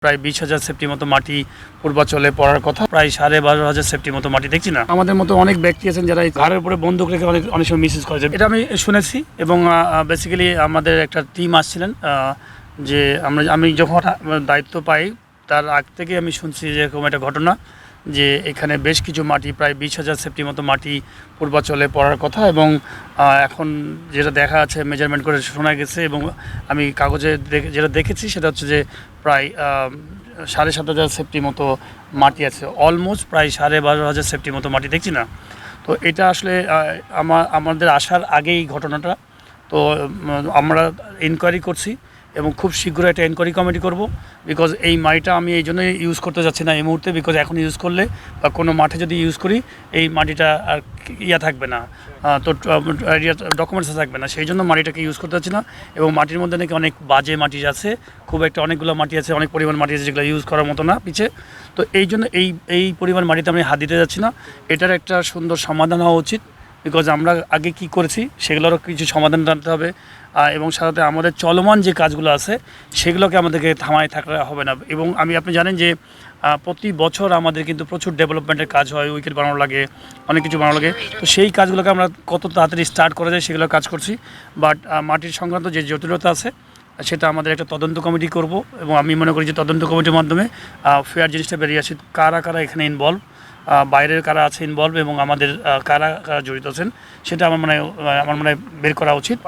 প্রায় 20,000 সেফটি মতো মাটি পূর্বাচলে পড়ার কথা, প্রায় 12,500 সেফটি মতো মাটি দেখছি না। আমাদের মতো অনেক ব্যক্তি আছেন যারা এই ঘাড়ের উপরে বন্দুক রেখে অনেক সময় মিসইউজ করেছে, এটা আমি শুনেছি। এবং বেসিক্যালি আমাদের একটা টিম আসছিলেন, যে আমি যখন দায়িত্ব পাই তার আগ থেকে আমি শুনছি যে এরকম একটা ঘটনা, যে এখানে বেশ কিছু মাটি প্রায় 20,000 সেফটি মতো মাটি পূর্বাচলে পড়ার কথা। এবং এখন যেটা দেখা আছে মেজারমেন্ট করে শোনা গেছে, এবং আমি কাগজে যেটা দেখেছি সেটা হচ্ছে যে প্রায় 7,500 সেফটি মতো মাটি আছে, অলমোস্ট প্রায় 12,500 সেফটি মতো মাটি দেখছি না। তো এটা আসলে আমাদের আসার আগেই ঘটনাটা। তো আমরা ইনকোয়ারি করছি এবং খুব শীঘ্রই একটা এনকোয়ারি কমিটি করব, বিকজ এই মাটিটা আমি এই জন্যই ইউজ করতে যাচ্ছি না এই মুহূর্তে, বিকজ এখন ইউজ করলে বা কোনো মাঠে যদি ইউজ করি এই মাটিটা আর থাকবে না, তো ডকুমেন্টসে থাকবে না, সেই জন্য মাটিটাকে ইউজ করতে যাচ্ছি না। এবং মাটির মধ্যে নাকি অনেক বাজে মাটি আছে, খুব একটা অনেকগুলো মাটি আছে, অনেক পরিমাণ মাটি আছে যেগুলো ইউজ করার মতো না পিছে। তো এই জন্য এই পরিমাণ মাটিতে আমি হাত দিতে যাচ্ছি না। এটার একটা সুন্দর সমাধান হওয়া উচিত, বিকজ আমরা আগে কি করেছি সেগুলোরও কিছু সমাধান জানতে হবে। এবং সাথে আমাদের চলমান যে কাজগুলো আছে সেগুলোকে আমাদেরকে থামায় থাকলে হবে না। এবং আপনি জানেন যে প্রতি বছর আমাদের কিন্তু প্রচুর ডেভেলপমেন্টের কাজ হয়, উইকেট বানানো লাগে, অনেক কিছু বানানো লাগে। তো সেই কাজগুলোকে আমরা কত তাড়াতাড়ি স্টার্ট করা যায় সেগুলো কাজ করছি। বাট মাটির সংক্রান্ত যে জটিলতা আছে সেটা আমাদের একটা তদন্ত কমিটি করব, এবং আমি মনে করি যে তদন্ত কমিটির মাধ্যমে ফেয়ার জিনিসটা বেরিয়ে আসে, কারা এখানে ইনভলভ, বাইরের কারা আছে ইনভলভ, এবং আমাদের কারা জড়িত আছেন সেটা আমার মনে হয় বের করা উচিত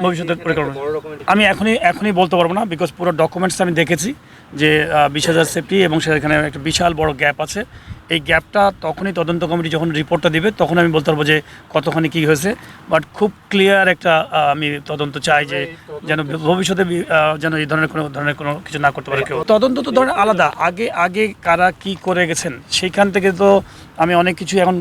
ভবিষ্যতের পরিকল্পনা। আমি এখনই বলতে পারবো না, বিকজ পুরো ডকুমেন্টস আমি দেখেছি যে 20,000 সেফটি, এবং সেখানে একটা বিশাল বড় গ্যাপ আছে। এই গ্যাপটা তখনই তদন্ত কমিটি যখন রিপোর্টটা দিবে তখন আমি বলতে পারবো যে কতখানি কী হয়েছে। বাট খুব ক্লিয়ার একটা আমি তদন্ত চাই, যে যেন ভবিষ্যতে যেন এই ধরনের কোনো কিছু না করতে পারে কেউ। তদন্ত তো ধরেন আলাদা, আগে কারা কি করে গেছেন সেইখান থেকে তো আমি অনেক কিছু এখন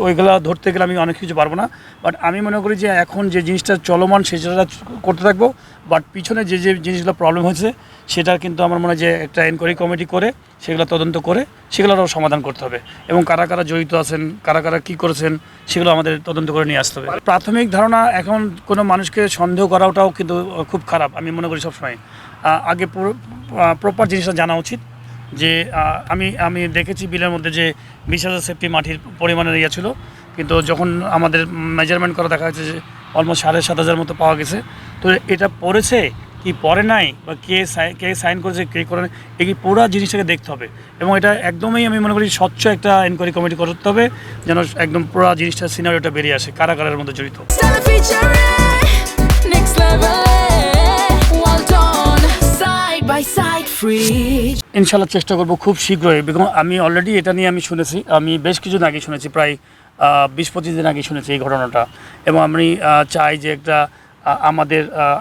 ওইগুলো ধরতে গেলে আমি অনেক কিছু পারবো না। বাট আমি মনে করি যে এখন যে জিনিসটা চলমান সেটা করতে থাকবো, বাট পিছনে যে জিনিসগুলো প্রবলেম হয়েছে সেটা কিন্তু আমার মনে হয় যে একটা এনকোয়ারি কমিটি করে সেগুলো তদন্ত করে সেগুলোরও সমাধান করতে হবে, এবং কারা জড়িত আছেন, কারা কী করেছেন সেগুলো আমাদের তদন্ত করে নিয়ে আসতে হবে। প্রাথমিক ধারণা, এখন কোনো মানুষকে সন্দেহ করাটাও কিন্তু খুব খারাপ আমি মনে করি সবসময়। আগে প্রপার জিনিসটা জানা উচিত, যে আমি দেখেছি বিলের মধ্যে যে 20,000 সেফটি মাটির পরিমাণের ছিল, কিন্তু যখন আমাদের মেজারমেন্ট করা দেখা যাচ্ছে যে অলমোস্ট 7,500 মতো পাওয়া গেছে। তো এটা পড়েছে কি পড়ে নাই, বা কে সাইন করেছে কে করে, এই পুরো জিনিসটাকে দেখতে হবে। এবং এটা একদমই আমি মনে করি স্বচ্ছ একটা এনকোয়ারি কমিটি করতে হবে, যেন একদম পুরো জিনিসটা সিনারিওটা বেরিয়ে আসে কারাগারের মধ্যে জড়িত। ইনশাল্লাহ চেষ্টা করবো খুব শীঘ্রই। আমি অলরেডি এটা নিয়ে আমি শুনেছি, আমি বেশ কিছুদিন আগে শুনেছি, প্রায় 20-25 দিন আগে শুনেছি এই ঘটনাটা। এবং আমি চাই যে একটা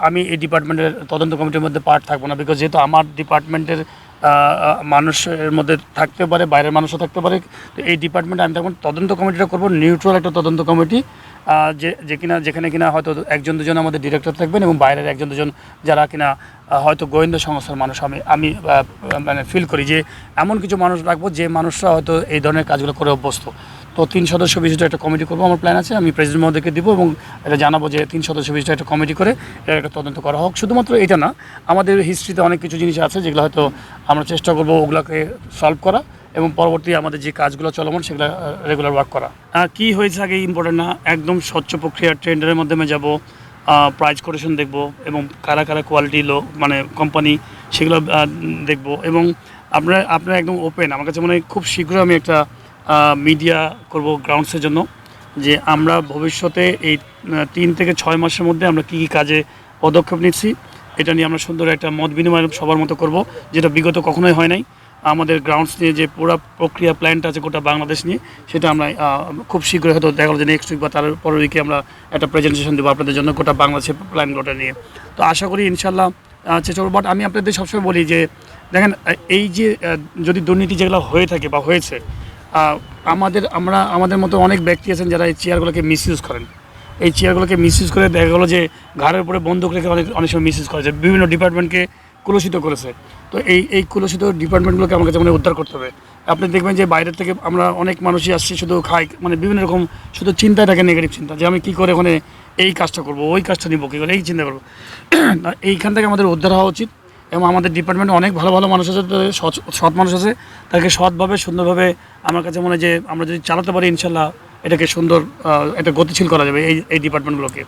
আমি এই ডিপার্টমেন্টের তদন্ত কমিটির মধ্যে পার্ট থাকবো না, বিকজ যেহেতু আমার ডিপার্টমেন্টের মানুষের মধ্যে থাকতে পারে, বাইরের মানুষও থাকতে পারে। তো এই ডিপার্টমেন্টে আমি তখন তদন্ত কমিটিটা করবো, নিউট্রাল একটা তদন্ত কমিটি, যেখানে কিনা হয়তো 1-2 জন আমাদের ডিরেক্টর থাকবেন, এবং বাইরের 1-2 জন যারা কিনা হয়তো গোয়েন্দা সংস্থার মানুষ। আমি মানে ফিল করি যে এমন কিছু মানুষ রাখবো যে মানুষরা হয়তো এই ধরনের কাজগুলো করে অভ্যস্ত। তো 3 সদস্য বিশিষ্ট একটা কমিটি করবো, আমার প্ল্যান আছে। আমি প্রেসিডেন্ট মহোদয়কে দিব এবং এটা জানাবো যে 3 সদস্য বিশিষ্ট একটা কমিটি করে এটা একটা তদন্ত করা হোক। শুধুমাত্র এটা না, আমাদের হিস্ট্রিতে অনেক কিছু জিনিস আছে যেগুলো হয়তো আমরা চেষ্টা করবো ওগুলোকে সলভ করা, এবং পরবর্তী আমাদের যে কাজগুলো চলমান সেগুলো রেগুলার ওয়ার্ক করা। কি হয়েছে আগে ইম্পর্টেন্ট না, একদম স্বচ্ছ প্রক্রিয়া টেন্ডারের মাধ্যমে যাব, প্রাইস কোটেশন দেখব, এবং কারা কোয়ালিটি মানে কোম্পানি সেগুলো দেখব। এবং আপনারা একদম ওপেন, আমার কাছে মনে হয় খুব শীঘ্রই আমি একটা মিডিয়া করব গ্রাউন্ডসের জন্য, যে আমরা ভবিষ্যতে এই 3 থেকে 6 মাসের মধ্যে আমরা কী কাজে পদক্ষেপ নিচ্ছি এটা নিয়ে আমরা সুন্দর একটা মত বিনিময় সবার মতো করব, যেটা বিগত কখনোই হয় নাই। আমাদের গ্রাউন্ডস নিয়ে যে পুরো প্রক্রিয়া প্ল্যানটা আছে গোটা বাংলাদেশ নিয়ে, সেটা আমরা খুব শীঘ্রই হয়তো দেখা গেলো যে নেক্সট উইক বা তার পরের উইকে আমরা একটা প্রেজেন্টেশন দেবো আপনাদের জন্য গোটা বাংলাদেশের প্ল্যানগুলোটা নিয়ে। তো আশা করি ইনশাল্লাহ চেষ্টা করব। বাট আমি আপনাদের সবসময় বলি যে দেখেন, এই যে যদি দুর্নীতি যেগুলো হয়ে থাকে বা হয়েছে, আমাদের মতো অনেক ব্যক্তি আছেন যারা এই চেয়ারগুলোকে মিসইউজ করেন। এই চেয়ারগুলোকে মিসইউজ করে দেখা গেলো যে ঘাড়ের উপরে বন্দুক রেখে অনেক সময় মিসইউজ করেছে, বিভিন্ন ডিপার্টমেন্টকে কুলসিত করেছে। তো এই কুলসিত ডিপার্টমেন্টগুলোকে আমার কাছে উদ্ধার করতে হবে। আপনি দেখবেন যে বাইরের থেকে আমরা অনেক মানুষই আসছি, শুধু খাই, মানে বিভিন্ন রকম শুধু চিন্তায় থাকে, নেগেটিভ চিন্তা, যে আমি কী করে ওখানে এই কাজটা করবো, ওই কাজটা নিবো, কী করে এই চিন্তা করবো। এইখান থেকে আমাদের উদ্ধার হওয়া উচিত, এবং আমাদের ডিপার্টমেন্টে অনেক ভালো ভালো মানুষ আছে, সৎ সৎ মানুষ আছে, তাকে সৎভাবে সুন্দরভাবে আমার কাছে মনে হয় যে আমরা যদি চালাতে পারি ইনশাল্লাহ এটাকে সুন্দর একটা গতিশীল করা যাবে এই ডিপার্টমেন্টগুলোকে।